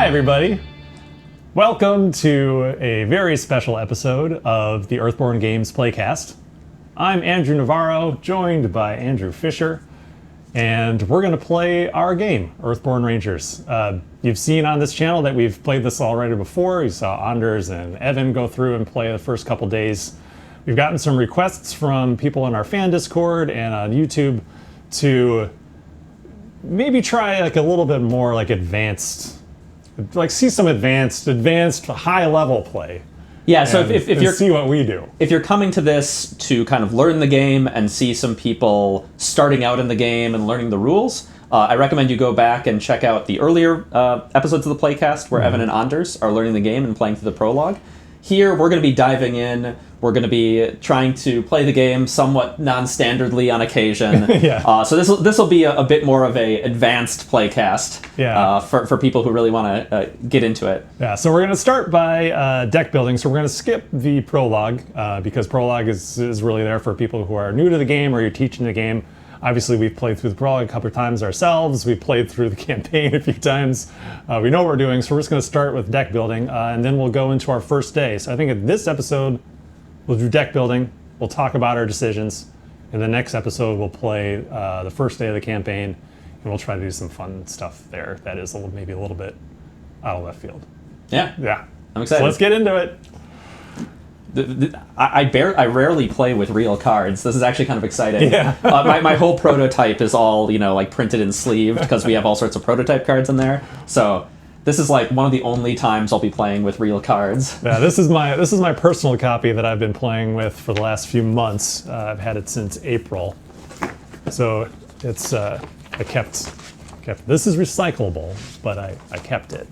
Hi, everybody. Welcome to a very special episode of the Earthborne Games Playcast. I'm Andrew Navarro, joined by Andrew Fisher, and we're going to play our game, Earthborne Rangers. You've seen on this channel that we've played this already before. You saw Anders and Evan go through and play the first couple days. We've gotten some requests from people in our fan Discord and on YouTube to maybe try like a little bit more like advanced, like see some advanced high level play. Yeah, so if you're see what we do. If you're coming to this to kind of learn the game and see some people starting out in the game and learning the rules, I recommend you go back and check out the earlier episodes of the Playcast where Evan and Anders are learning the game and playing through the prologue. Here, we're going to be diving in. We're going to be trying to play the game somewhat non-standardly on occasion. Yeah. So this will be a bit more of a advanced Playcast for people who really want to get into it. Yeah, so we're going to start by deck building. So we're going to skip the prologue because prologue is really there for people who are new to the game or you're teaching the game. Obviously, we've played through the prologue a couple of times ourselves. We've played through the campaign a few times. We know what we're doing, so we're just going to start with deck building, and then we'll go into our first day. So I think in this episode, we'll do deck building. We'll talk about our decisions. In the next episode, we'll play the first day of the campaign, and we'll try to do some fun stuff there that is maybe a little bit out of left field. Yeah. I'm excited. So let's get into it. I rarely play with real cards. This is actually kind of exciting. Yeah. My whole prototype is all, like printed and sleeved because we have all sorts of prototype cards in there. So this is like one of the only times I'll be playing with real cards. Yeah, this is my personal copy that I've been playing with for the last few months. I've had it since April. So it's I kept this is recyclable, but I kept it.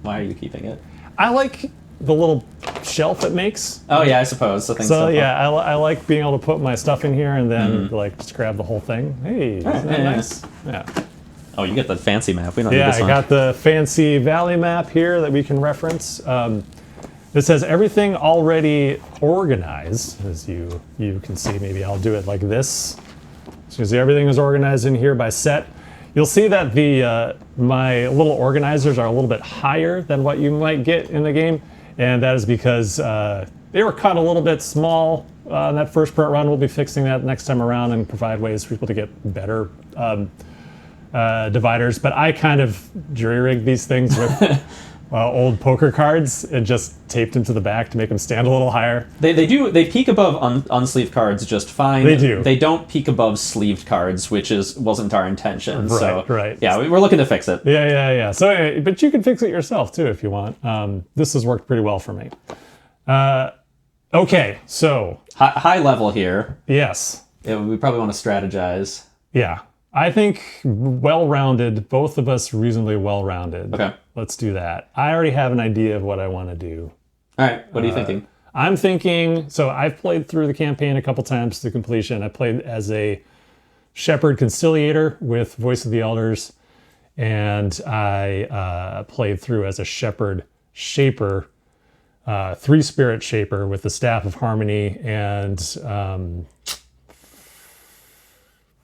Why are you keeping it? I like the little shelf it makes. Oh yeah, I suppose. So yeah, I like being able to put my stuff in here and then like just grab the whole thing. Hey, isn't that nice? Yeah. Oh, you get the fancy map. We don't need this one. Yeah, I got the fancy valley map here that we can reference. This has everything already organized, as you can see. Maybe I'll do it like this. So you can see everything is organized in here by set. You'll see that the my little organizers are a little bit higher than what you might get in the game. And that is because they were cut a little bit small in that first print run. We'll be fixing that next time around and provide ways for people to get better dividers. But I kind of jury-rigged these things with old poker cards and just taped them to the back to make them stand a little higher. They peak above unsleeved cards just fine. They do. They don't peak above sleeved cards, which wasn't our intention. Right. Yeah, we're looking to fix it. Yeah. So, but you can fix it yourself too if you want. This has worked pretty well for me. Okay, so high level here. Yes. Yeah, we probably want to strategize. Yeah. I think well-rounded, both of us reasonably well-rounded. Okay. Let's do that. I already have an idea of what I want to do. All right, what are you thinking? I'm thinking, so I've played through the campaign a couple times to completion. I played as a Shepherd Conciliator with Voice of the Elders, and I played through as a Shepherd Shaper, Three-Spirit Shaper with the Staff of Harmony, and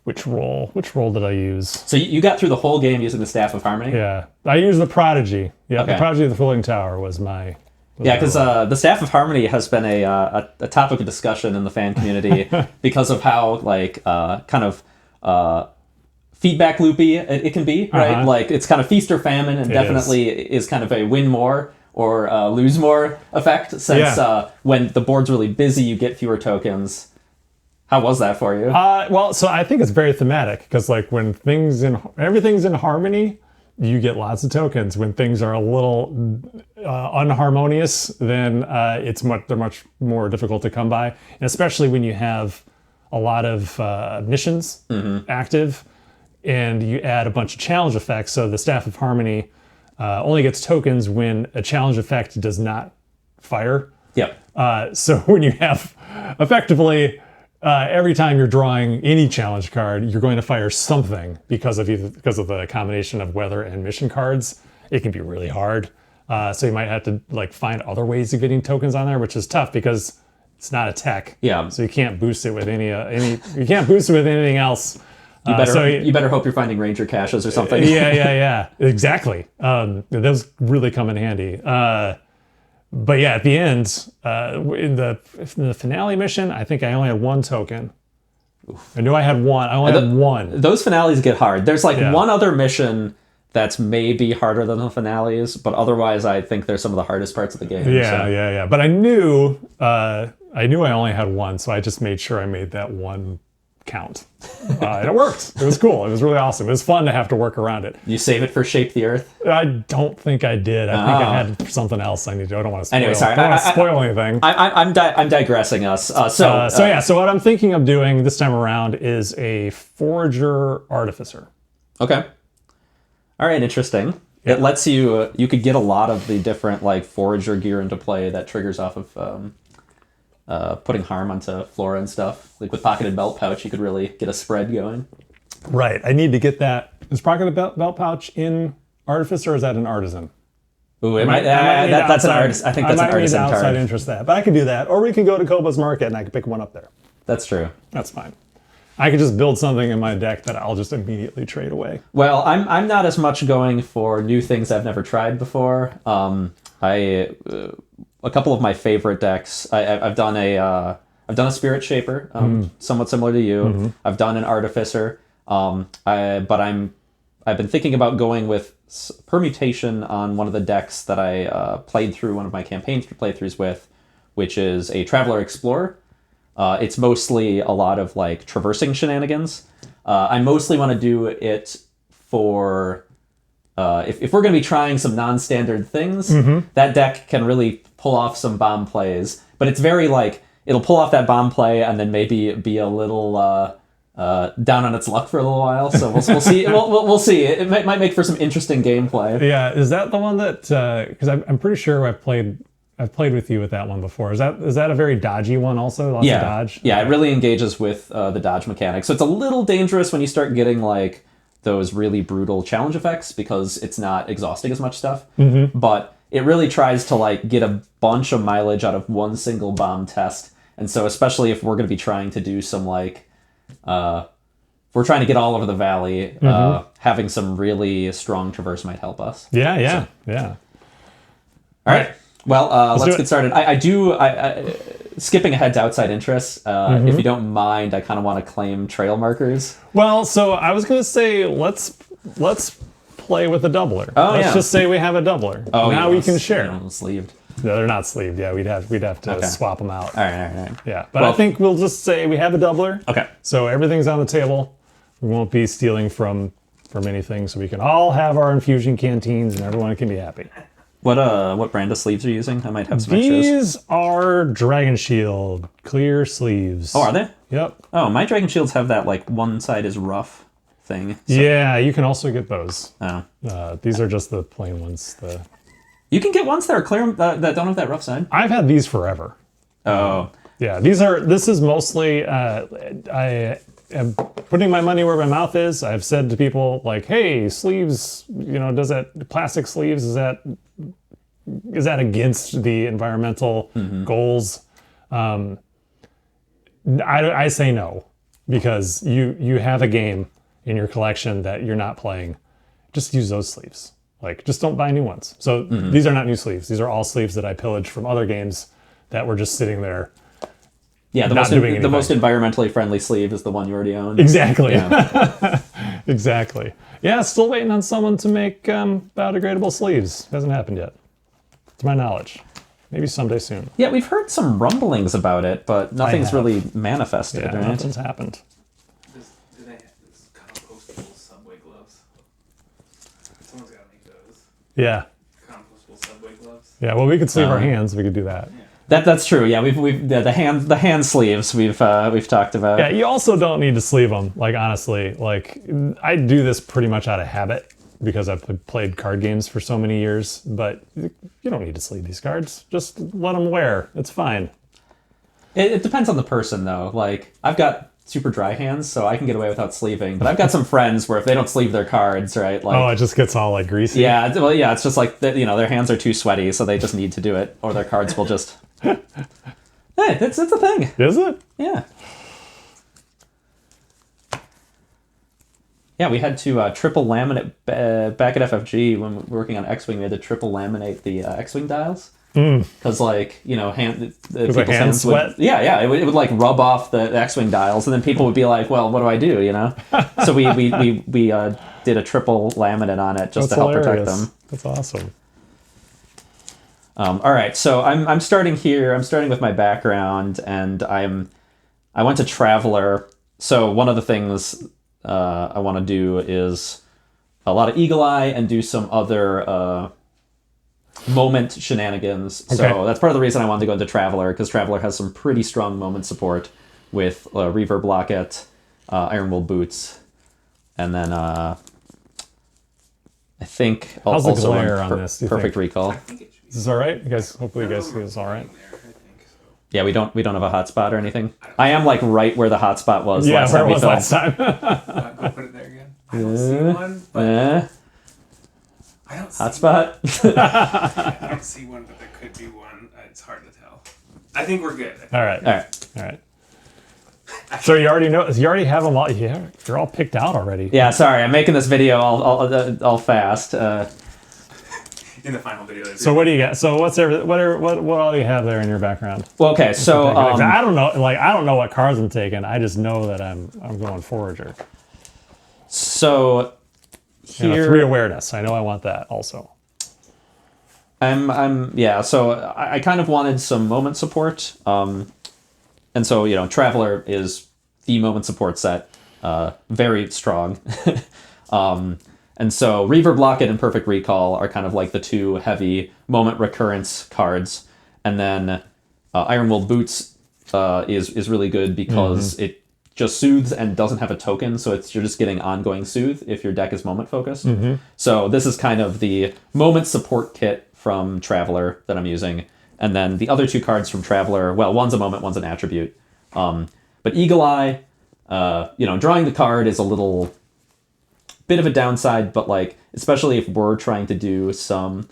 Which role did I use? So you got through the whole game using the Staff of Harmony? Yeah. I used the Prodigy. Yeah, okay. The Prodigy of the Floating Tower was my... because the Staff of Harmony has been a topic of discussion in the fan community because of how, kind of feedback loopy it can be, right? Uh-huh. Like, it's kind of feast or famine and definitely is kind of a win more or lose more effect since when the board's really busy, you get fewer tokens. How was that for you? Well, so I think it's very thematic because like when everything's in harmony, you get lots of tokens. When things are a little unharmonious, then they're much more difficult to come by. And especially when you have a lot of missions active and you add a bunch of challenge effects. So the Staff of Harmony only gets tokens when a challenge effect does not fire. Yep. So when you have effectively... every time you're drawing any challenge card, you're going to fire something because of the combination of weather and mission cards. It can be really hard. So you might have to find other ways of getting tokens on there, which is tough because it's not a tech. Yeah. So you can't boost it with you can't boost it with anything else. You better hope you're finding ranger caches or something. Yeah. Exactly. Those really come in handy. But yeah, at the end, in the finale mission, I think I only had one token. Oof. I knew I had one. I only had one. Those finales get hard. There's one other mission that's maybe harder than the finales, but otherwise I think they're some of the hardest parts of the game. Yeah. But I knew I only had one, so I just made sure I made that one count. And it worked. It was cool. It was really awesome. It was fun to have to work around it. You save it for Shape the Earth? I don't think I did. I think I had something else I need to. I don't want to spoil. Anyway, sorry. I don't want to spoil anything. I'm digressing us. So what I'm thinking of doing this time around is a Forager Artificer. Okay. All right, interesting. Yeah. It lets you could get a lot of the different Forager gear into play that triggers off of putting harm onto flora and stuff. Like with Pocketed Belt Pouch, you could really get a spread going. Right. I need to get that. Is Pocketed Belt Pouch in Artificer or is that an Artisan? Ooh, that's an artist. I think that's an artisan card. Outside interest that, but I could do that, or we can go to Kobo's Market and I could pick one up there. That's true. That's fine. I could just build something in my deck that I'll just immediately trade away. Well, I'm not as much going for new things I've never tried before. A couple of my favorite decks. I've done a Spirit Shaper, somewhat similar to you. Mm-hmm. I've done an Artificer, but I've been thinking about going with permutation on one of the decks that I played through one of my campaign playthroughs with, which is a Traveler Explorer. It's mostly a lot of traversing shenanigans. I mostly want to do it for if we're going to be trying some non-standard things. Mm-hmm. That deck can really pull off some bomb plays, but it's very it'll pull off that bomb play and then maybe be a little down on its luck for a little while. So we'll see. We'll see. It might make for some interesting gameplay. Yeah, is that the one that? Because I'm pretty sure I've played with you with that one before. Is that a very dodgy one also? Lots of dodge? Yeah, okay. It really engages with the dodge mechanic. So it's a little dangerous when you start getting those really brutal challenge effects because it's not exhausting as much stuff. Mm-hmm. But it really tries to get a bunch of mileage out of one single bomb test. And so especially if we're going to be trying to do some if we're trying to get all over the valley, having some really strong traverse might help us. Yeah. All right. Well, let's get started. I skipping ahead to outside interests. If you don't mind, I kind of want to claim trail markers. Well, so I was going to say let's play with a doubler. Let's just say we have a doubler. Oh, now we can share. Sleeved. No, they're not sleeved. Yeah, we'd have to swap them out. All right. Yeah, but I think we'll just say we have a doubler. Okay. So everything's on the table. We won't be stealing from anything, so we can all have our infusion canteens and everyone can be happy. What brand of sleeves are you using? I might have some extras. These are Dragon Shield clear sleeves. Oh, are they? Yep. Oh, my Dragon Shields have that one side is rough thing. So. Yeah, you can also get those. Oh. These are just the plain ones. You can get ones that are clear that don't have that rough side. I've had these forever. Oh. Yeah, this is mostly I am putting my money where my mouth is. I've said to people hey, sleeves, does that plastic sleeves, is that against the environmental goals? I say no, because you have a game in your collection that you're not playing. Just use those sleeves. Just don't buy new ones. So these are not new sleeves. These are all sleeves that I pillaged from other games that were just sitting there. Yeah, the most environmentally friendly sleeve is the one you already own. Exactly. Yeah. Exactly. Yeah, still waiting on someone to make biodegradable sleeves. Hasn't happened yet, to my knowledge. Maybe someday soon. Yeah, we've heard some rumblings about it, but nothing's really manifested. Yeah, right? Nothing's happened. Do they have this compostable subway gloves? Someone's got to make those. Yeah. Compostable subway gloves. Yeah. Well, we could sleeve our hands. We could do that. Yeah. That's true. Yeah, the hand sleeves we've talked about. Yeah, you also don't need to sleeve them. Honestly, I do this pretty much out of habit because I've played card games for so many years. But you don't need to sleeve these cards. Just let them wear. It's fine. It depends on the person, though. I've got super dry hands, so I can get away without sleeving. But I've got some friends where if they don't sleeve their cards, right? It just gets all greasy. Yeah. Well, yeah. It's just their hands are too sweaty, so they just need to do it, or their cards will just. Hey, it's a thing. Is it? Yeah. Yeah, we had to triple laminate back at FFG when we were working on X-Wing. We had to triple laminate the X-Wing dials because, like, you know, people's hands sweat. would, yeah, it would like rub off the X-Wing dials, and then people would be like, "Well, what do I do?" You know. So we did a triple laminate on it just to help protect them. That's awesome. All right, so I'm starting here. I'm starting with my background, and I went to Traveler. So one of the things I want to do is a lot of Eagle Eye and do some other moment shenanigans. Okay. So that's part of the reason I wanted to go into Traveler, because Traveler has some pretty strong moment support with Reverb Locket, Ironwool Boots, and then I think How's the also glare run on this, do you Perfect think? Recall. I think it should be. Is this all right? You guys, hopefully you guys see this all right. There, I think so. Yeah, we don't have a hotspot or anything. I am like right where the hotspot was Yeah, last where time it we was filmed. last time. Go put it there again. I don't see one, but I don't see Hotspot. I don't see one, but there could be one. It's hard to tell. I think we're good. All right. All right. All right. So you already have them all. Yeah, you're all picked out already. Yeah, sorry, I'm making this video all fast. In the final video. So what do you got? So what all do you have there in your background? Well, okay, so I don't know. Like I don't know what cards I'm taking. I just know that I'm going Forager. so And a here 3 awareness. I know I want that also. So I kind of wanted some moment support. And so, you know, Traveler is the moment support set. Very strong. And so Reverb Locket and Perfect Recall are kind of like the two heavy moment recurrence cards. And then Ironwool Boots is really good because it just soothes and doesn't have a token, so you're just getting ongoing soothe if your deck is moment focused. So this is kind of the moment support kit from Traveler that I'm using. And then the other two cards from Traveler, well, one's a moment, one's an attribute. But Eagle Eye, drawing the card is a little bit of a downside, but like, especially if we're trying to do some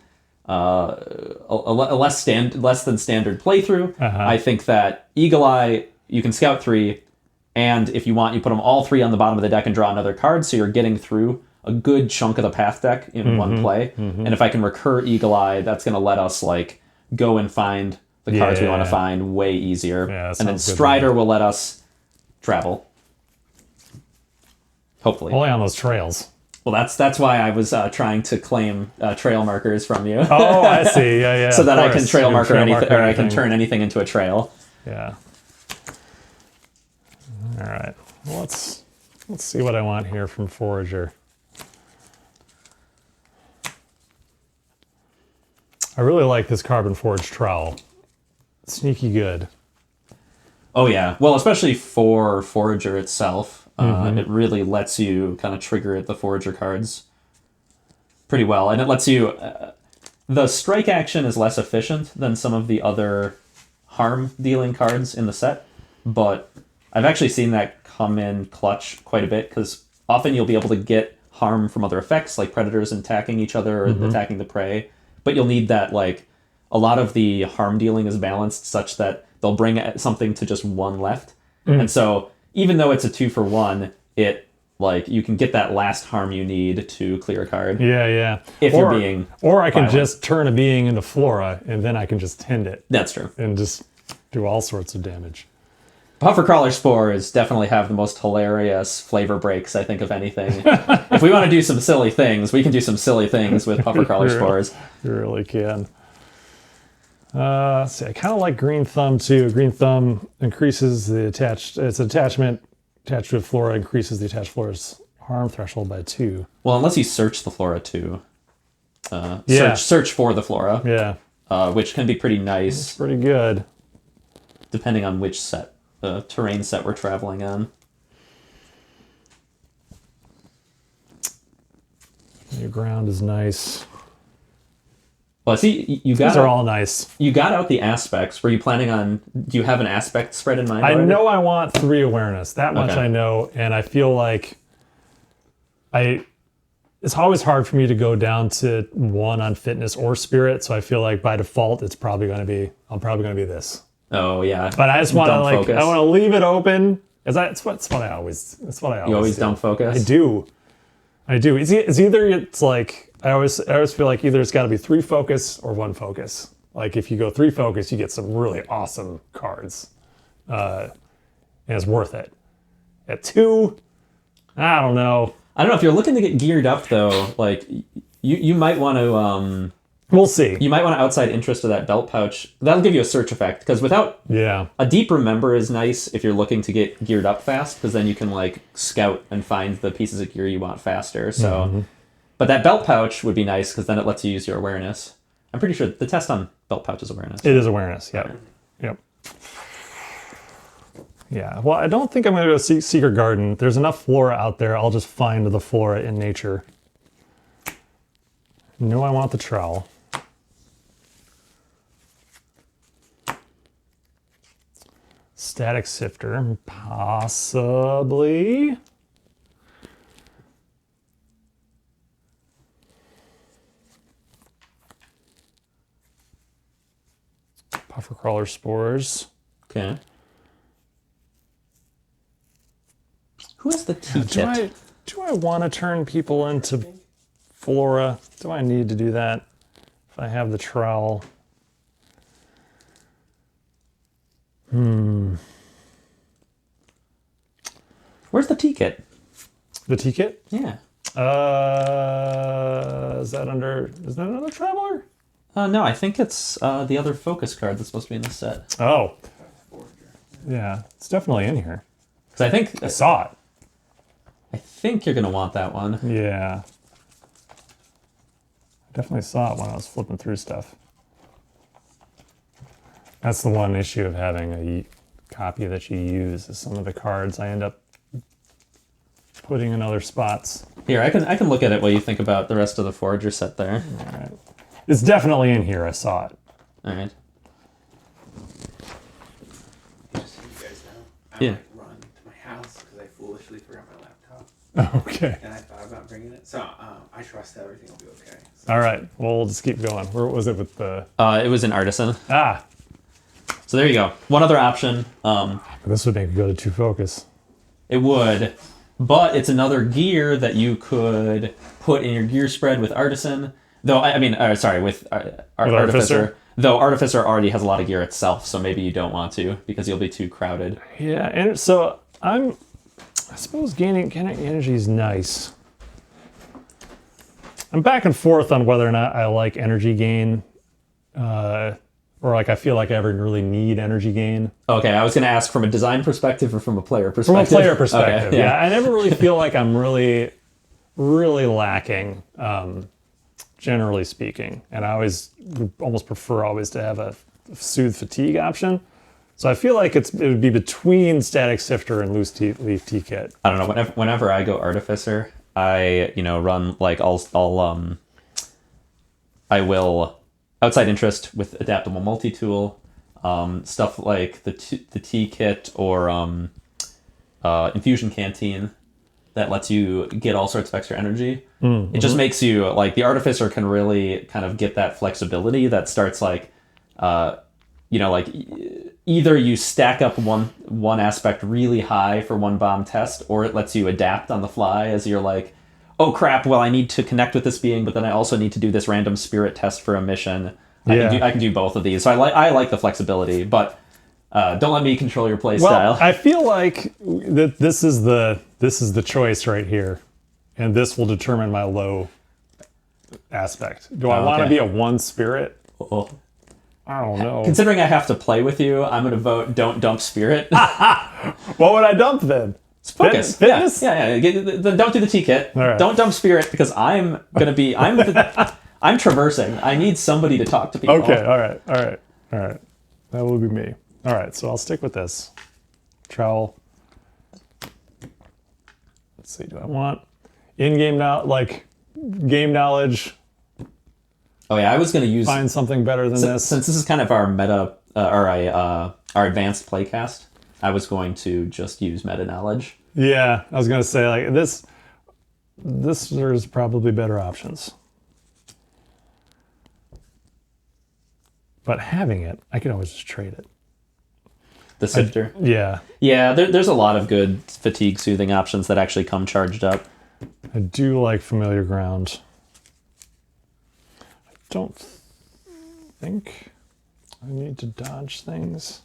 less than standard playthrough, I think that Eagle Eye, you can scout 3, and if you want, you put them all 3 on the bottom of the deck and draw another card, so you're getting through a good chunk of the path deck in one play. And if I can recur Eagle Eye, that's going to let us like go and find the cards we want to find way easier. Yeah, and then sounds good. Strider will let us travel. Hopefully. Only on those trails. Well, that's why I was trying to claim trail markers from you. Oh, I see. Yeah. So of that I can course. trail You marker anything, or I can anything. turn anything into a trail. Yeah. All right. Well, let's see what I want here from Forager. I really like this Carbon Forged Trowel. Sneaky good. Oh yeah, well, especially for Forager itself, it really lets you kind of trigger the Forager cards pretty well, and it lets you. The strike action is less efficient than some of the other harm dealing cards in the set, but I've actually seen that come in clutch quite a bit, because often you'll be able to get harm from other effects like predators attacking each other or attacking the prey, but you'll need that, like, a lot of the harm dealing is balanced such that they'll bring something to just 1 left. And so even though it's a 2-for-1, it, like, you can get that last harm you need to clear a card. Yeah. If you're being Or I can violent. just turn a being into Flora, and then I can just tend it That's true. and just do all sorts of damage. Puffer Crawler Spores definitely have the most hilarious flavor breaks, I think, of anything. If we want to do some silly things, we can do some silly things with Puffer Crawler Spores. You really can. Let's see, I kind of like Green Thumb too. Green Thumb increases the attachment attached to a Flora, increases the attached Flora's harm threshold by 2. Well, unless you search the Flora too. Yeah. Search for the Flora, Yeah, which can be pretty nice, pretty good. depending on which terrain set we're traveling on. Your ground is nice. Well, see, These are all nice. you got out the aspects. Were you planning on? Do you have an aspect spread in mind? I already? know I want 3 awareness. That much Okay. I know, and I feel like it's always hard for me to go down to 1 on fitness or spirit. So I feel like by default, I'm probably going to be this. Oh yeah. But I just want to Dump focus. I want to leave it open, because that's what I always. You always do. dump focus. I do. I do. It's either it's like I always feel like either it's got to be 3 focus or 1 focus. Like if you go 3 focus, you get some really awesome cards, and it's worth it. At 2, I don't know. I don't know if you're looking to get geared up though. Like you might want to. We'll see. You might want to outside interest to that belt pouch. That'll give you a search effect because without a deep remember is nice if you're looking to get geared up fast because then you can like scout and find the pieces of gear you want faster. So, but that belt pouch would be nice because then it lets you use your awareness. I'm pretty sure the test on belt pouch is awareness. It is awareness. Yep. Yep. Yeah. Well, I don't think I'm going to go Secret Garden. There's enough flora out there. I'll just find the flora in nature. No, I want the trowel. Static Sifter, possibly. Puffer Crawler Spores. Okay. Who has the T-kit? Do I want to turn people into flora? Do I need to do that if I have the trowel? Where's the T-kit? The T-kit? Yeah. Is that another Traveler? No, I think it's the other focus card that's supposed to be in this set. Oh. Yeah, it's definitely in here. Because I think I saw it. I think you're gonna want that one. Yeah. I definitely saw it when I was flipping through stuff. That's the one issue of having a copy that you use is some of the cards I end up putting in other spots. Here, I can look at it while you think about the rest of the Forager set there. All right. It's definitely in here. I saw it. All right. Just so you guys know, I Yeah. might run to my house because I foolishly forgot my laptop. Okay. And I thought about bringing it. So I trust that everything will be okay. So, All right. Well, we'll just keep going. Where was it with the... It was an Artisan. Ah. So there you go. One other option. This would make me go to 2 focus. It would, but it's another gear that you could put in your gear spread with Artisan. Though, with Artificer. Though Artificer already has a lot of gear itself, so maybe you don't want to because you'll be too crowded. Yeah, and so I suppose gaining energy is nice. I'm back and forth on whether or not I like energy gain, or like I feel like I ever really need energy gain. Okay, I was going to ask from a design perspective or from a player perspective. From a player perspective, Okay, yeah. I never really feel like I'm really lacking, generally speaking. And I always would almost prefer always to have a soothe fatigue option. So I feel like it would be between Static Sifter and Loose Leaf T-Kit. I don't know. Whenever I go Artificer, I run like I will outside interest with adaptable multi-tool, stuff like the T-Kit or Infusion Canteen that lets you get all sorts of extra energy. Mm-hmm. It just makes you like the Artificer can really kind of get that flexibility that starts like either you stack up one aspect really high for one bomb test, or it lets you adapt on the fly as you're like, oh crap, well I need to connect with this being, but then I also need to do this random spirit test for a mission. Yeah. I can do both of these. So I like the flexibility, but don't let me control your play style. I feel like this is the choice right here, and this will determine my low aspect. Do I want to be a 1 spirit? Oh. I don't know. Considering I have to play with you, I'm going to vote don't dump spirit. What would I dump then? Focus. Fitness? Yeah. Then don't do the T-Kit. Right. Don't dump spirit because I'm traversing. I need somebody to talk to people. Okay, all right. That will be me. All right, so I'll stick with this. Trowel. Let's see, do I want in-game game knowledge? Oh yeah, I was going to use... Find something better than this. Since this is kind of our meta, our advanced playcast, I was going to just use meta knowledge. Yeah, I was going to say, like, this there's probably better options. But having it, I can always just trade it. The Sifter? Yeah. Yeah, there's a lot of good fatigue soothing options that actually come charged up. I do like familiar ground. I don't think I need to dodge things.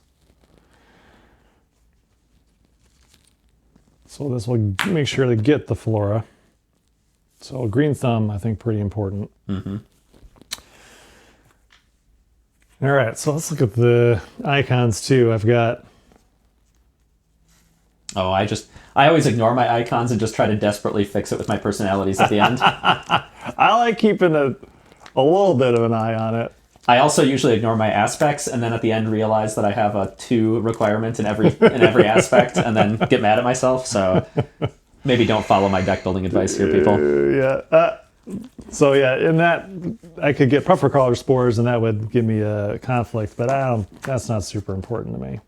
So this will make sure to get the flora. So green thumb, I think, pretty important. Mm-hmm. All right, so let's look at the icons too. I've got... Oh, I always ignore my icons and just try to desperately fix it with my personalities at the end. I like keeping a little bit of an eye on it. I also usually ignore my aspects and then at the end realize that I have a 2 requirement in every aspect and then get mad at myself. So maybe don't follow my deck building advice here, people. So yeah, in that I could get puffer crawler spores and that would give me a conflict, but that's not super important to me.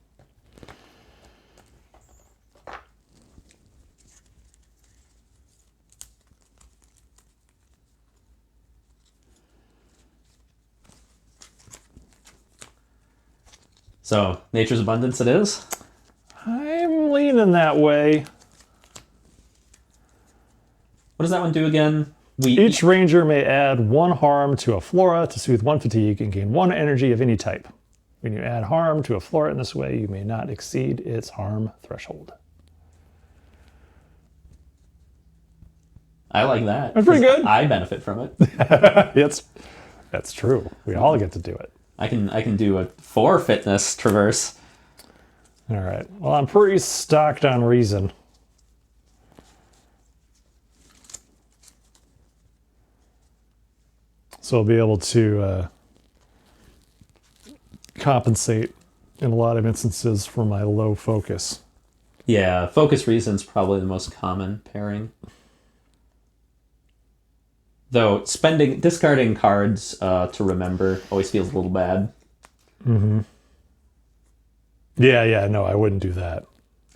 So, nature's abundance it is? I'm leaning that way. What does that one do again? Each ranger may add 1 harm to a flora to soothe 1 fatigue and gain 1 energy of any type. When you add harm to a flora in this way, you may not exceed its harm threshold. I like that. That's pretty good. I benefit from it. That's true. We all get to do it. I can do a 4 fitness traverse. All right. Well, I'm pretty stocked on reason. So I'll be able to compensate in a lot of instances for my low focus. Yeah, focus reason's probably the most common pairing. Though discarding cards to remember always feels a little bad. Mm-hmm. Yeah, no, I wouldn't do that.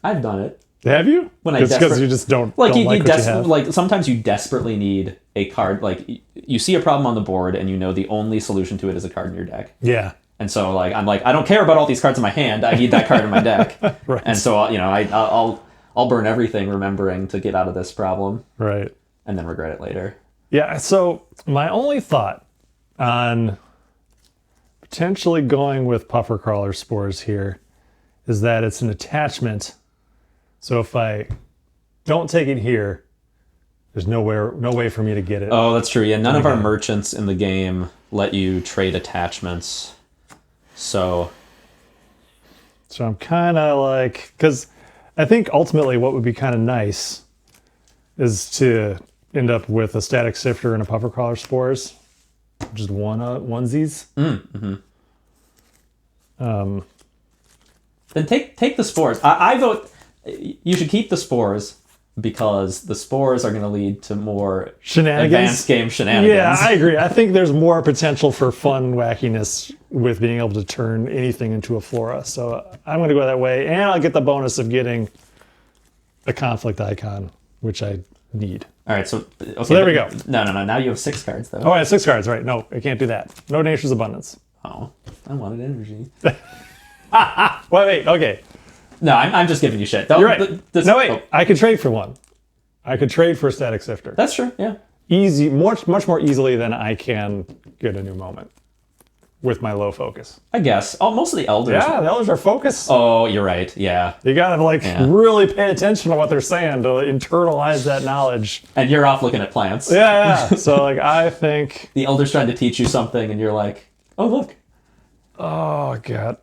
I've done it. Have you? When it's because you just don't like what you have. Like sometimes you desperately need a card. Like you see a problem on the board and you know the only solution to it is a card in your deck. Yeah. And so like I'm like I don't care about all these cards in my hand. I need that card in my deck. Right. And so I'll burn everything remembering to get out of this problem. Right. And then regret it later. Yeah, so my only thought on potentially going with puffer crawler spores here is that it's an attachment. So if I don't take it here, there's no way for me to get it. Oh, that's true. Yeah, none of our merchants in the game let you trade attachments. So I'm kind of like, because I think ultimately what would be kind of nice is to end up with a static sifter and a puffer crawler spores, just onesies. Mm-hmm. Then take the spores. I vote you should keep the spores because the spores are going to lead to more shenanigans, advanced game shenanigans. Yeah, I agree. I think there's more potential for fun wackiness with being able to turn anything into a flora. So I'm going to go that way, and I'll get the bonus of getting a conflict icon, which I need. All right, so okay, so there we go. No. Now you have 6 cards though. Oh, I have 6 cards, right? No, I can't do that. No nature's abundance. Oh, I wanted energy. Wait, okay. No, I'm just giving you shit. You're right. I could trade for one. I could trade for a static sifter. That's true, yeah. Easy, much more easily than I can get a new moment with my low focus. I guess. Oh, most of the elders. Yeah, the elders are focused. Oh, you're right. Yeah. You gotta really pay attention to what they're saying to internalize that knowledge. And you're off looking at plants. Yeah. So I think the elder's trying to teach you something, and you're like, oh look. Oh god.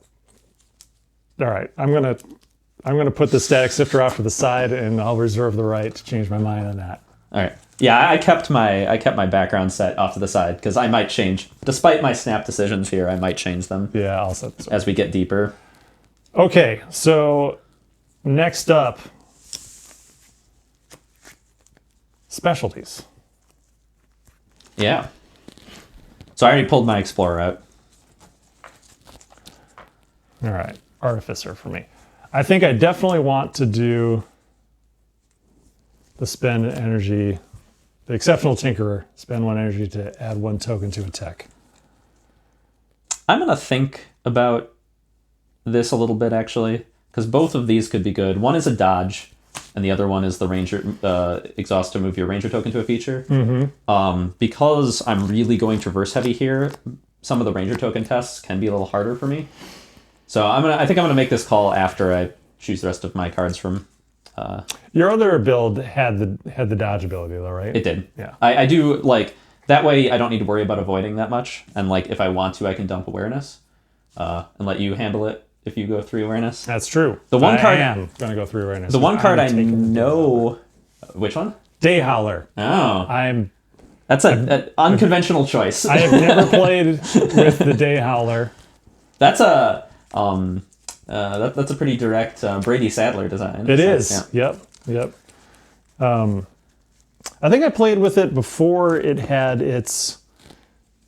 All right, I'm gonna put the static sifter off to the side, and I'll reserve the right to change my mind on that. All right. Yeah, I kept my background set off to the side because I might change, despite my snap decisions here. I might change them. Yeah, I'll set this as we get deeper. Okay, so next up, specialties. Yeah. So I already pulled my Explorer out. All right, Artificer for me. I think I definitely want to do the spend energy, the Exceptional Tinkerer, spend 1 energy to add 1 token to a tech. I'm going to think about this a little bit, actually, because both of these could be good. One is a dodge, and the other one is the ranger exhaust to move your ranger token to a feature. Because I'm really going traverse heavy here, some of the ranger token tests can be a little harder for me. So I think I'm gonna make this call after I choose the rest of my cards from. Your other build had the dodge ability though, right? It did. Yeah. I do like that way. I don't need to worry about avoiding that much, and like if I want to, I can dump awareness and let you handle it if you go 3 awareness. That's true. The one card I am gonna go 3 awareness. The one card I taking know. Which one? Day Howler. Oh, that's an unconventional choice. I have never played with the Day Howler. That's a that's a pretty direct Brady Sadler design. It is. Yeah. Yep. I think I played with it before it had its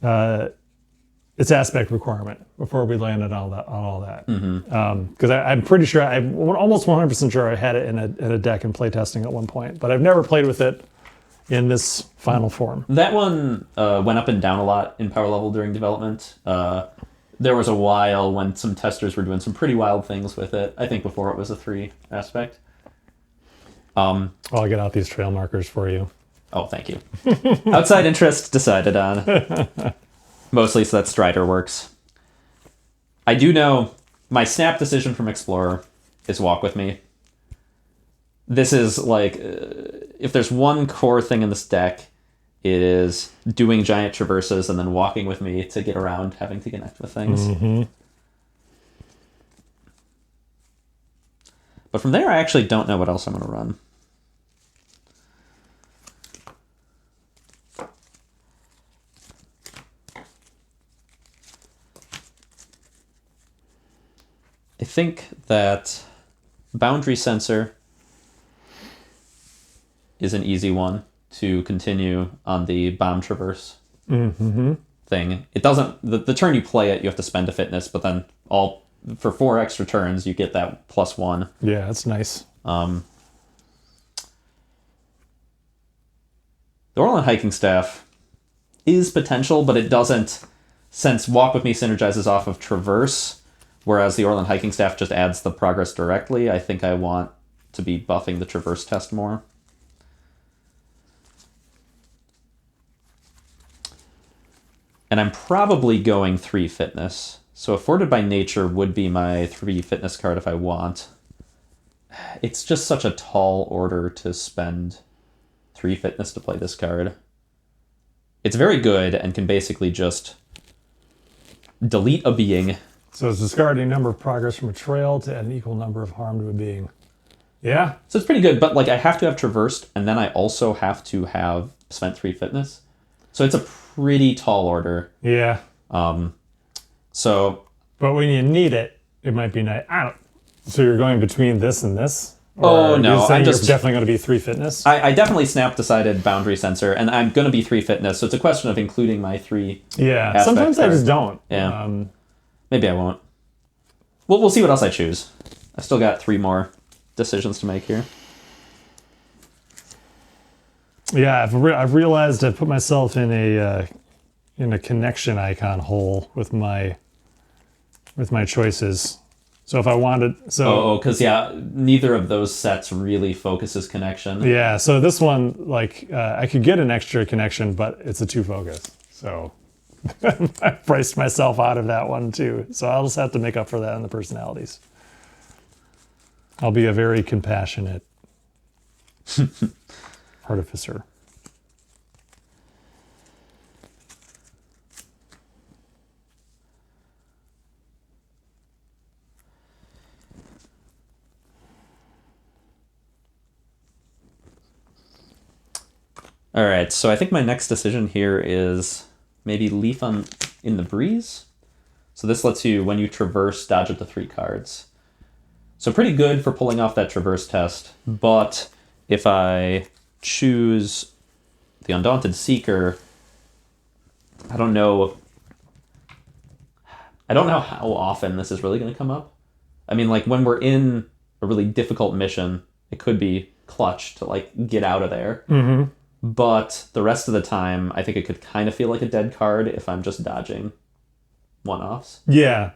aspect requirement, before we landed on all that. Because I'm pretty sure, I'm almost 100% sure I had it in a deck in playtesting at one point, but I've never played with it in this final form. That one went up and down a lot in power level during development. There was a while when some testers were doing some pretty wild things with it. I think before it was a 3 aspect. I'll get out these trail markers for you. Oh, thank you. Outside interest decided on. Mostly so that Strider works. I do know my snap decision from Explorer is walk with me. This is like, if there's one core thing in this deck, it is doing giant traverses and then walking with me to get around having to connect with things. But from there, I actually don't know what else I'm going to run. I think that Boundary Sensor is an easy one to continue on the bomb traverse thing. It doesn't, the turn you play it, you have to spend a fitness, but then for 4 extra turns, you get that +1. Yeah, that's nice. The Orland Hiking Staff is potential, but it doesn't, since Walk With Me synergizes off of Traverse, whereas the Orland Hiking Staff just adds the progress directly. I think I want to be buffing the Traverse test more. And I'm probably going 3 fitness. So Afforded by Nature would be my 3 fitness card if I want. It's just such a tall order to spend 3 fitness to play this card. It's very good and can basically just delete a being. So it's discarding a number of progress from a trail to add an equal number of harm to a being. Yeah. So it's pretty good, but like I have to have traversed, and then I also have to have spent 3 fitness. So it's a pretty tall order. Yeah. So. But when you need it, it might be nice. So you're going between this and this? Oh, no. You're definitely going to be 3 fitness? I definitely decided Boundary Sensor, and I'm going to be 3 fitness, so it's a question of including my 3. Yeah, sometimes I just don't. Yeah. Maybe I won't. Well, we'll see what else I choose. I still got 3 more decisions to make here. Yeah, I've realized I've put myself in a connection icon hole with my choices. So if I wanted, because neither of those sets really focuses connection. Yeah, so this one, like, I could get an extra connection, but it's a 2 focus. So I priced myself out of that one too. So I'll just have to make up for that in the personalities. I'll be a very compassionate artificer. All right, so I think my next decision here is maybe Leaf in the Breeze. So this lets you, when you traverse, dodge up to 3 cards. So pretty good for pulling off that traverse test, but if I choose the Undaunted Seeker, I don't know how often this is really going to come up. I mean, like, when we're in a really difficult mission, it could be clutch to, like, get out of there. Mm-hmm. But the rest of the time, I think it could kind of feel like a dead card if I'm just dodging one-offs. Yeah.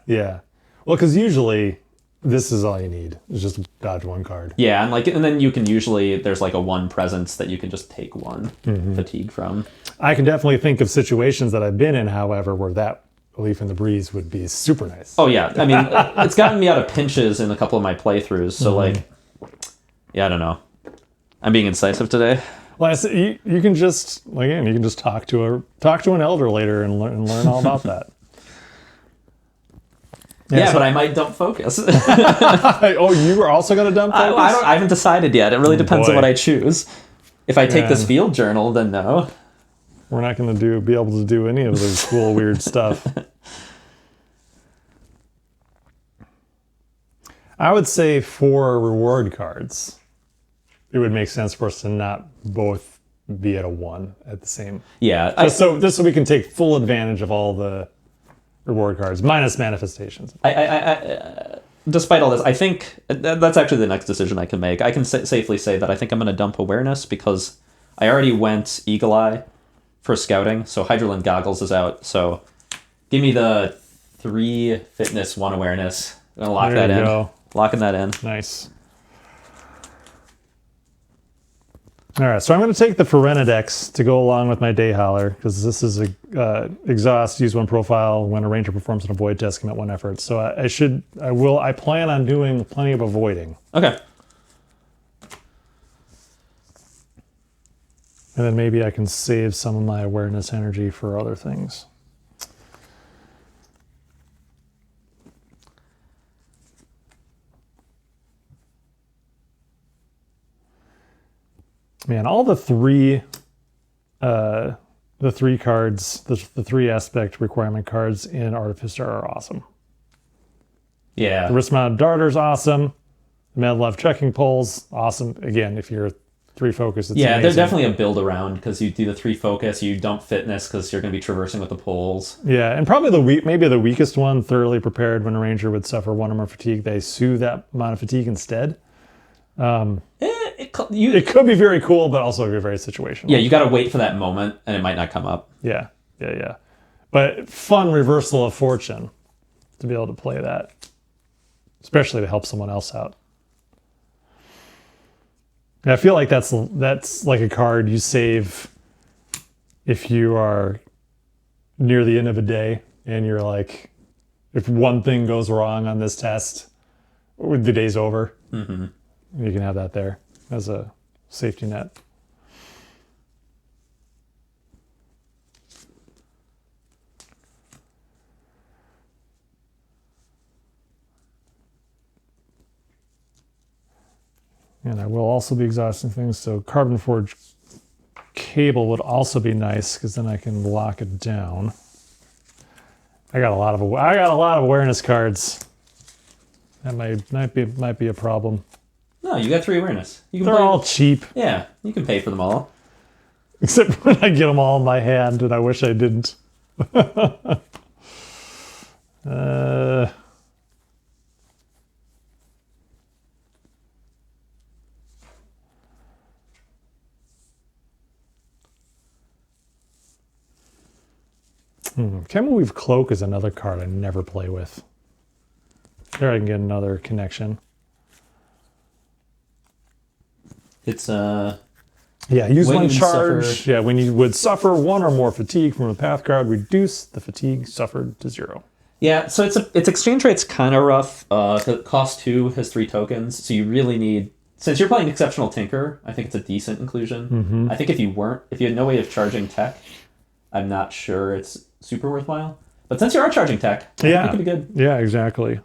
Well, because usually this is all you need. It's just dodge one card. Yeah, and then you can usually, there's like a 1 presence that you can just take 1 fatigue from. I can definitely think of situations that I've been in, however, where that Leaf in the Breeze would be super nice. Oh yeah, I mean, it's gotten me out of pinches in a couple of my playthroughs, so like, yeah, I don't know. I'm being incisive today. Well, you can just, again, you can just talk to an elder later and learn all about that. Yeah, so- but I might dump focus. Oh, you were also going to dump focus? I haven't decided yet. It really depends on boy. what I choose. If I take this Yeah. field journal, then no. We're not going to be able to do any of this cool, weird stuff. I would say for reward cards, it would make sense for us to not both be at a 1 at the same. Yeah, So we can take full advantage of all the reward cards, minus manifestations. despite all this, I think that's actually the next decision I can make. I can safely say that I think I'm going to dump awareness because I already went Eagle Eye for scouting, so Hydralin Goggles is out. So give me the 3 fitness, 1 awareness. I'm gonna lock There that you in. go. Locking that in. Nice. All right, so I'm going to take the Ferenidex to go along with my Day Howler because this is a exhaust, use 1 profile when a ranger performs an avoid test, commit 1 effort. So I plan on doing plenty of avoiding. Okay. And then maybe I can save some of my awareness energy for other things. Man, all the 3 cards, the 3 aspect requirement cards in Artificer are awesome. Yeah. The wrist mounted darter's awesome. The Medlev trekking poles, awesome. Again, if you're 3 focus, it's Yeah, amazing. there's definitely a build around because you do the 3 focus, you dump fitness because you're going to be traversing with the poles. Yeah, and probably maybe the weakest one, thoroughly prepared when a ranger would suffer 1 or more fatigue, they sue that amount of fatigue instead. It could be very cool, but also be very situational. Yeah, you got to wait for that moment, and it might not come up. Yeah. But fun reversal of fortune to be able to play that, especially to help someone else out. I feel like that's like a card you save if you are near the end of a day and you're like, if one thing goes wrong on this test, the day's over. Mm-hmm. You can have that there as a safety net. And I will also be exhausting things, so Carbon Forge cable would also be nice because then I can lock it down. I got a lot of awareness cards. That might be a problem. No, you got 3 awareness. You can They're play, all cheap, Yeah, you can pay for them all. except when I get them all in my hand, and I wish I didn't. Weave Cloak is another card I never play with. There I can get another connection. It's Yeah, use When 1 you charge. suffer- Yeah, when you would suffer 1 or more fatigue from a path card, reduce the fatigue suffered to 0. Yeah, so its exchange rate's kind of rough. It costs 2, has 3 tokens, so you really need. Since you're playing Exceptional Tinker, I think it's a decent inclusion. Mm-hmm. I think if you had no way of charging tech, I'm not sure it's super worthwhile. But since you are charging tech, I think it could be good. Yeah, exactly.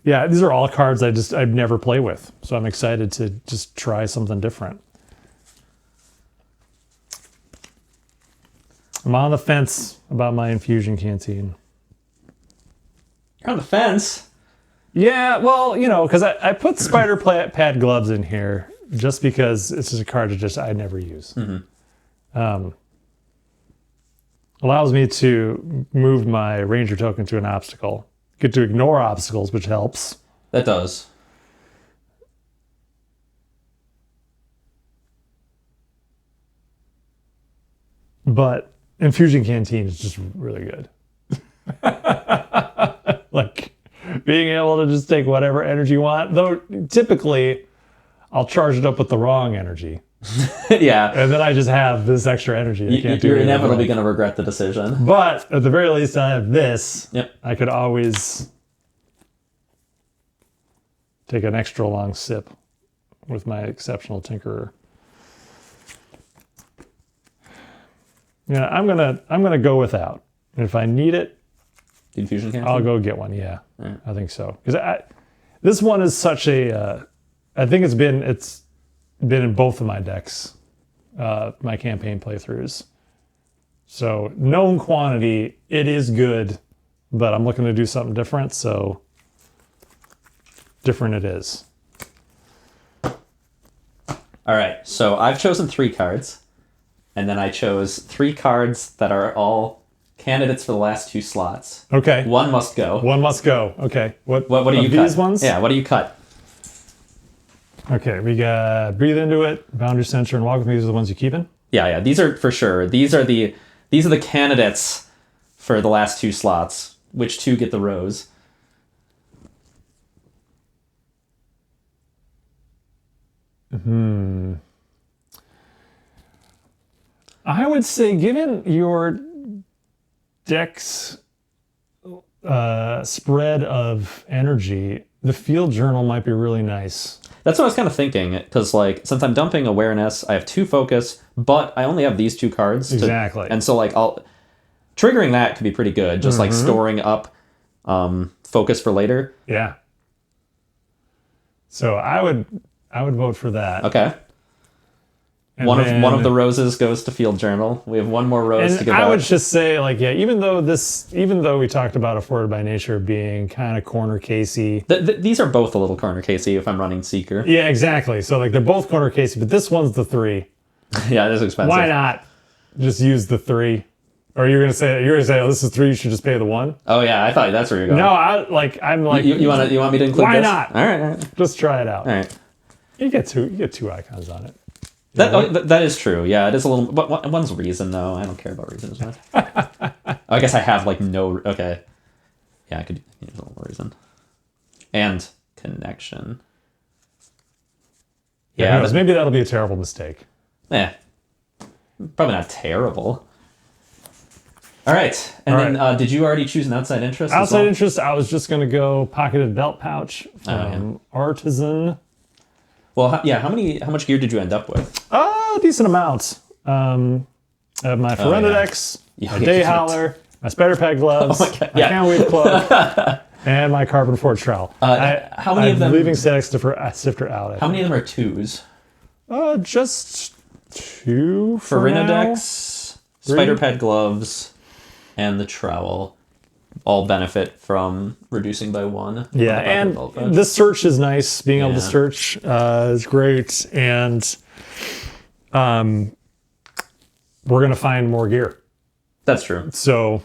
Yeah, these are all cards I've never play with, so I'm excited to just try something different. I'm on the fence about my infusion canteen. You're on the fence. Yeah, well, because I put spider pad gloves in here just because it's just a card I never use. Mm-hmm. Allows me to move my ranger token to an obstacle. Get to ignore obstacles, which helps. That does. But Infusion Canteen is just really good. Like being able to just take whatever energy you want. Though typically I'll charge it up with the wrong energy. Yeah. And then I just have this extra energy. I can't do You're anything inevitably wrong. going to regret the decision. But at the very least, I have this. Yep. I could always take an extra long sip with my exceptional tinkerer. Yeah, I'm gonna go without. And if I need it, The infusion canteen? I'll go get one. Yeah, I think so. Because this one is such a. I think it's been in both of my decks, my campaign playthroughs. So known quantity, it is good, but I'm looking to do something different. So different it is. All right, so I've chosen 3 cards, and then I chose 3 cards that are all candidates for the last 2 slots. Okay. One must go. One must go. Okay. What What do you cut? these ones? Yeah, what do you cut? Okay, we got Breathe Into It, Boundary Censor, and Walk With Me. These are the ones you're keeping? Yeah, these are for sure. These are the candidates for the last 2 slots. Which 2 get the rose? I would say, given your deck's spread of energy, the Field Journal might be really nice. That's what I was kind of thinking, because like since I'm dumping awareness, I have 2 focus, but I only have these 2 cards. Exactly. And so like triggering that could be pretty good, just like storing up focus for later. Yeah. So I would vote for that. Okay. And One then- of the roses goes to Field Journal. We have one more rose to And give I out. would just say, like, yeah, even though we talked about Afforded by Nature being kind of corner casey. These are both a little corner casey if I'm running Seeker. Yeah, exactly. So like they're both corner casey, but this one's the 3. Yeah, it is expensive. Why not just use the 3? Or you're gonna say, oh, this is 3. You should just pay the 1. Oh yeah, I thought that's where you're going. No, I'm like, you want me to include why this? not? All right. Just try it out. All right. You get two icons on it. That is true. Yeah, it is a little. But one's reason though. I don't care about reason as much. I guess I have like no. Okay. Yeah, I could use a little more reason. And connection. Yeah, Yeah. maybe that'll be a terrible mistake. Probably not terrible. All right. And All then did you already choose an outside interest? as Outside well? interest, I was just gonna go pocketed belt pouch yeah. from Artisan. Well, how much gear did you end up with? A decent amount. My Ferendedex, Yeah, my yeah, Day you Howler, my Spider Peg gloves, Oh my God, my yeah. Can Weave cloak, and my Carbon Forge trowel. How many of them? I'm leaving Static Sifter out. How many of them are 2s? Just 2 for Ferendedex, Spider Ped gloves, and the trowel all benefit from reducing by 1. Yeah, and the search is nice. Being able to Yeah. search is great, and we're gonna find more gear. That's true. So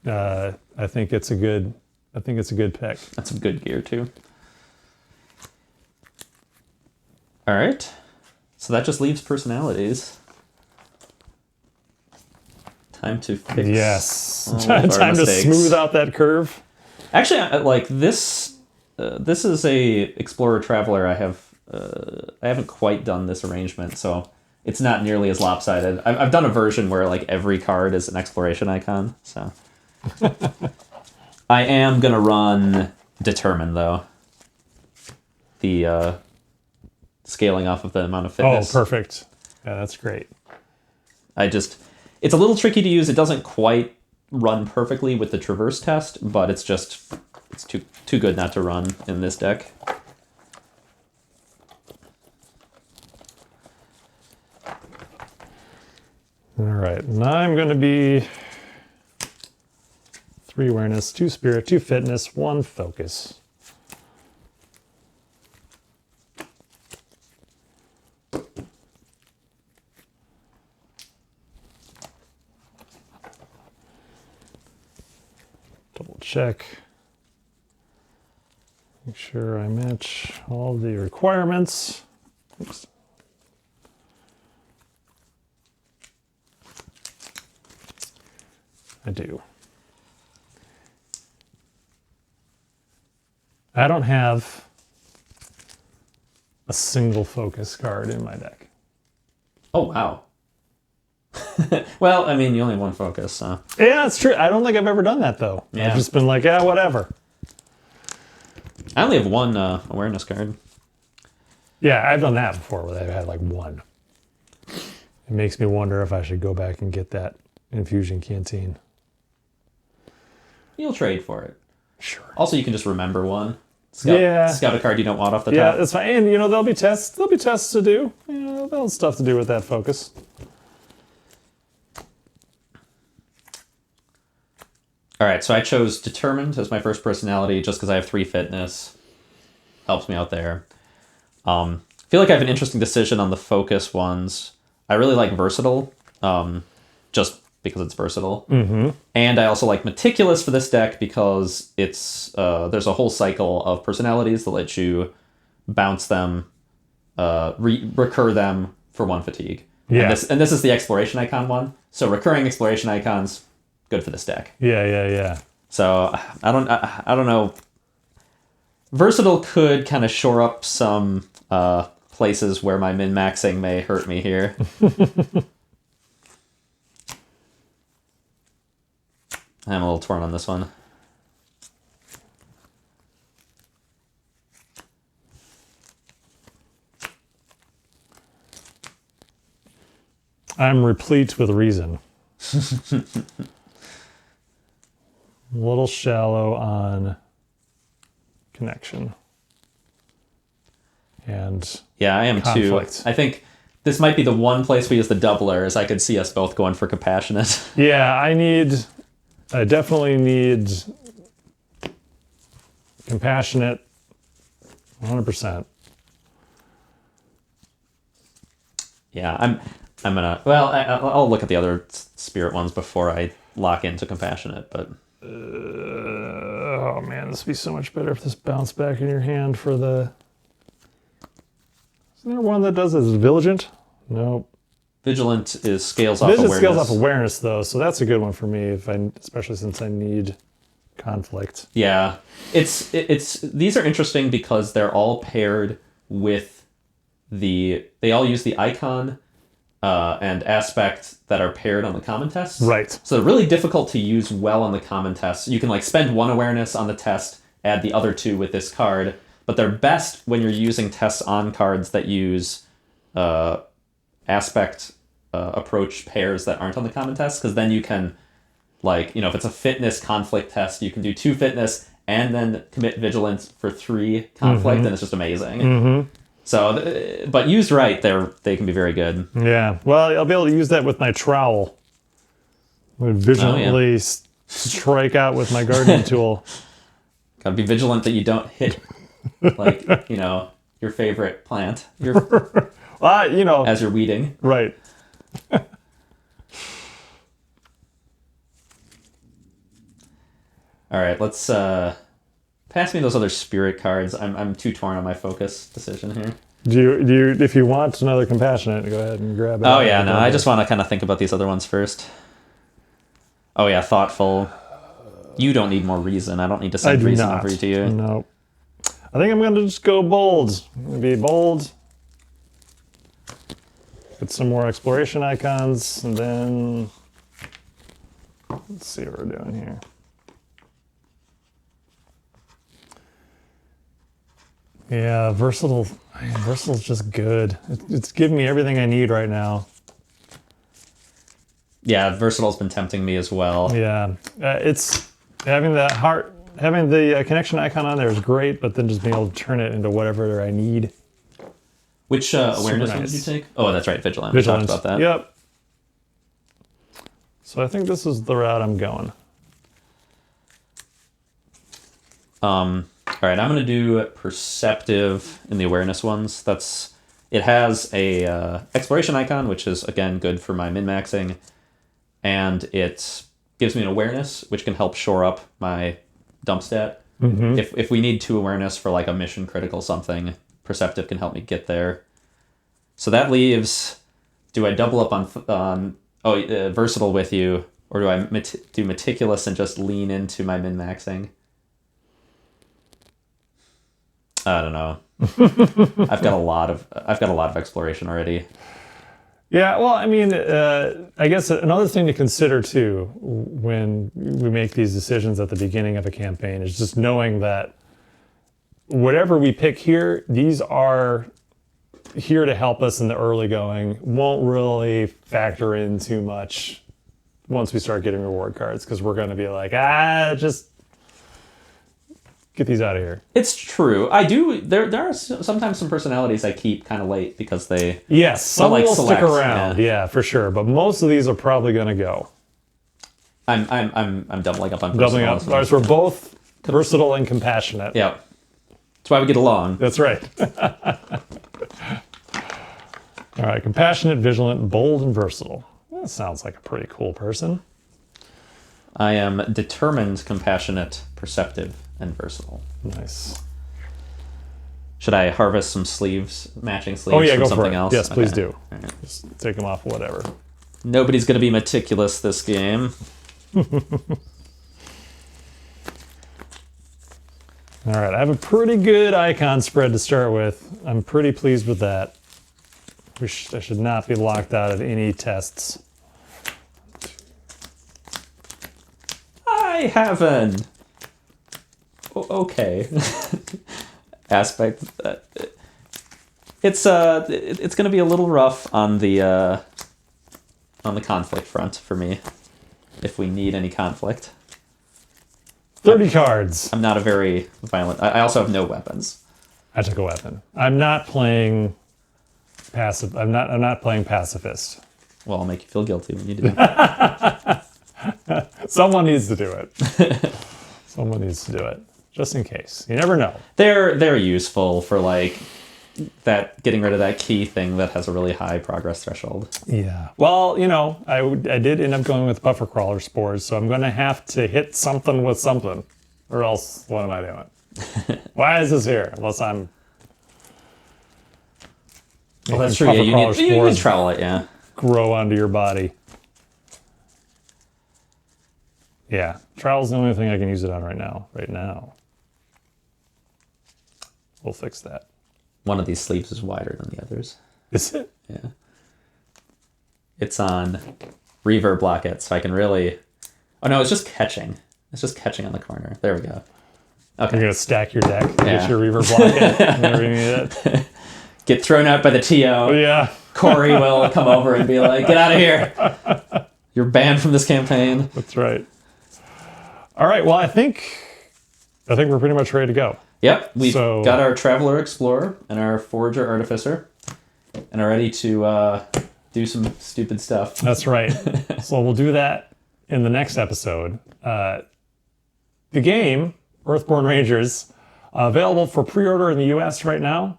I think it's a good pick. That's some good gear too. All right, so that just leaves personalities. Time to fix. Yes, all of time our to mistakes. smooth out that curve. Actually, like this. This is a Explorer Traveler. I haven't quite done this arrangement, so it's not nearly as lopsided. I've done a version where like every card is an exploration icon. So I am gonna run Determine though. The scaling off of the amount of fitness. Oh, perfect. Yeah, that's great. It's a little tricky to use. It doesn't quite run perfectly with the traverse test, but it's too good not to run in this deck. All right, and I'm going to be 3 awareness, 2 spirit, 2 fitness, 1 focus. Double check. Make sure I match all the requirements. Oops. I do. I don't have a single focus card in my deck. Oh, wow. Well, I mean, you only have one focus, so. Yeah, that's true. I don't think I've ever done that, though. Yeah. I've just been like, yeah, whatever. I only have one awareness card. Yeah, I've done that before where they've had like one. It makes me wonder if I should go back and get that infusion canteen. You'll trade for it. Sure. Also, you can just remember one. Scout a card you don't want off the Yeah, top. that's fine. And there'll be tests. There'll be tests to do. There'll be stuff to do with that focus. All right, so I chose Determined as my first personality just because I have 3 fitness. Helps me out there. I feel like I have an interesting decision on the focus ones. I really like Versatile, just because it's versatile. Mm-hmm. And I also like Meticulous for this deck because it's there's a whole cycle of personalities that let you bounce them, recur them for 1 fatigue. Yeah. And this is the Exploration Icon one. So recurring Exploration Icons, good for this deck. Yeah. So I don't know. Versatile could kind of shore up some places where my min-maxing may hurt me here. I'm a little torn on this one. I'm replete with reason. A little shallow on connection. And Yeah, I am conflict. too. I think this might be the one place we use the doubler, as I could see us both going for Compassionate. yeah, I definitely need compassionate 100%. Yeah, I'm gonna. Well, I'll look at the other spirit ones before I lock into Compassionate. But Oh man, this would be so much better if this bounced back in your hand for the... Isn't there one that does this? Vigilant? Nope. Vigilant is scales off Vigilant awareness. scales off awareness though, so that's a good one for me, especially since I need conflict. Yeah, it's these are interesting because they're all paired with they all use the icon and aspect that are paired on the common tests. Right. So they're really difficult to use well on the common tests. You can spend 1 awareness on the test, add the other 2 with this card, but they're best when you're using tests on cards that use aspect approach pairs that aren't on the common test, because then you can, if it's a fitness conflict test, you can do 2 fitness and then commit vigilance for 3 conflict, and it's just amazing. Mm-hmm. So, but used right, they can be very good. Yeah, well, I'll be able to use that with my trowel. I would vigilantly strike out with my gardening tool. Gotta be vigilant that you don't hit, your favorite plant. As you're weeding. Right. All right, let's pass me those other spirit cards. I'm too torn on my focus decision here. Do you if you want another compassionate, go ahead and grab it. Oh yeah, no, I just want to kind of think about these other ones first. Oh yeah, thoughtful. You don't need more reason. I don't need to send reason over to you. No. I think I'm going to just go bold. I'm going to be bold. Get some more exploration icons, and then let's see what we're doing here. Yeah, versatile. Versatile's just good. It's giving me everything I need right now. Yeah, versatile's been tempting me as well. Yeah, it's having the connection icon on there is great, but then just being able to turn it into whatever I need. Which awareness one did you take? Oh, that's right, Vigilant. Vigilance. We talked about that. Yep. So I think this is the route I'm going. All right, I'm going to do Perceptive in the awareness ones. It has a exploration icon, which is, again, good for my min-maxing. And it gives me an awareness, which can help shore up my dump stat. Mm-hmm. If we need 2 awareness for a mission critical something, Perceptive can help me get there. So that leaves, do I double up on Versatile with you? Or do I do meticulous and just lean into my min-maxing? I don't know. I've got a lot of exploration already. Yeah, well, I mean, I guess another thing to consider too when we make these decisions at the beginning of a campaign is just knowing that whatever we pick here, these are here to help us in the early going, won't really factor in too much once we start getting reward cards, because we're going to be like, just get these out of here. It's true. I do. There are sometimes some personalities I keep kind of late because they. Yes, some like will select, stick around. Yeah, for sure. But most of these are probably going to go. I'm doubling up on Doubling up. personal. We're both versatile and compassionate. Yeah, that's why we get along. That's right. All right, compassionate, vigilant, bold, and versatile. That sounds like a pretty cool person. I am determined, compassionate, perceptive, and versatile. Nice. Should I harvest some matching sleeves from go something for it. else? Yes, please Okay. do. Right. Just take them off, whatever. Nobody's going to be meticulous this game. All right, I have a pretty good icon spread to start with. I'm pretty pleased with that. I should not be locked out of any tests. I have an okay aspect. It's going to be a little rough on the conflict front for me, if we need any conflict. 30 cards. I'm not a very violent. I also have no weapons. I took a weapon. I'm not playing passive. I'm not playing pacifist. Well, I'll make you feel guilty when you do that. Someone needs to do it. Someone needs to do it, just in case. You never know. They're useful for like that, getting rid of that key thing that has a really high progress threshold. Yeah. Well, I did end up going with buffer crawler spores, so I'm going to have to hit something with something, or else what am I doing? Why is this here? Unless I'm. Well, that's true. Yeah, you need trowel it. Yeah. Grow onto your body. Yeah, trowel's the only thing I can use it on right now. We'll fix that. One of these sleeves is wider than the others. Is it? Yeah. It's on reverb block it, so I can really. Oh no, it's just catching. It's just catching on the corner. There we go. Okay. You're gonna stack your deck, Yeah. get your reverb block whenever you need it. Get thrown out by the TO. Yeah. Corey will come over and be like, "Get out of here! You're banned from this campaign." That's right. All right. Well, I think we're pretty much ready to go. Yep, we've got our Traveler Explorer and our Forager Artificer, and are ready to do some stupid stuff. That's right. So we'll do that in the next episode. The game, Earthborne Rangers, available for pre-order in the US right now.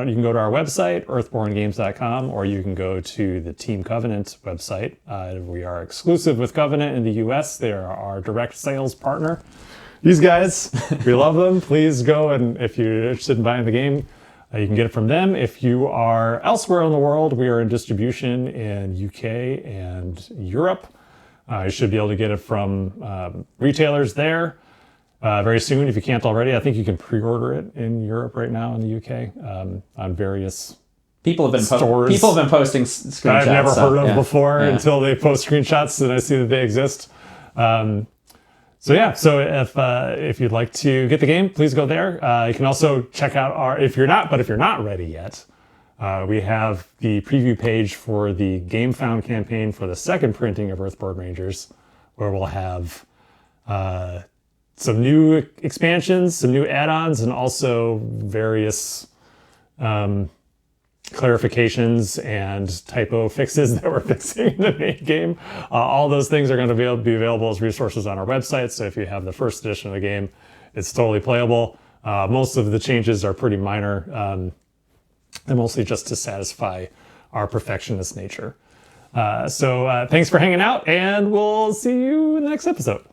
You can go to our website, earthbornegames.com, or you can go to the Team Covenant website. We are exclusive with Covenant in the US. They are our direct sales partner. These guys, we love them. Please go, and if you're interested in buying the game, you can get it from them. If you are elsewhere in the world, we are in distribution in UK and Europe. You should be able to get it from retailers there very soon if you can't already. I think you can pre-order it in Europe right now in the UK on various People have been stores. People have been posting screenshots I've never heard of yeah. before Yeah. until they post screenshots and I see that they exist. So if you'd like to get the game, please go there. You can also check out if you're not ready yet, we have the preview page for the Game Found campaign for the second printing of Earthborne Rangers, where we'll have some new expansions, some new add-ons, and also various clarifications and typo fixes that we're fixing in the main game. All those things are going to be available as resources on our website. So if you have the first edition of the game, it's totally playable. Most of the changes are pretty minor. They're mostly just to satisfy our perfectionist nature. So thanks for hanging out, and we'll see you in the next episode.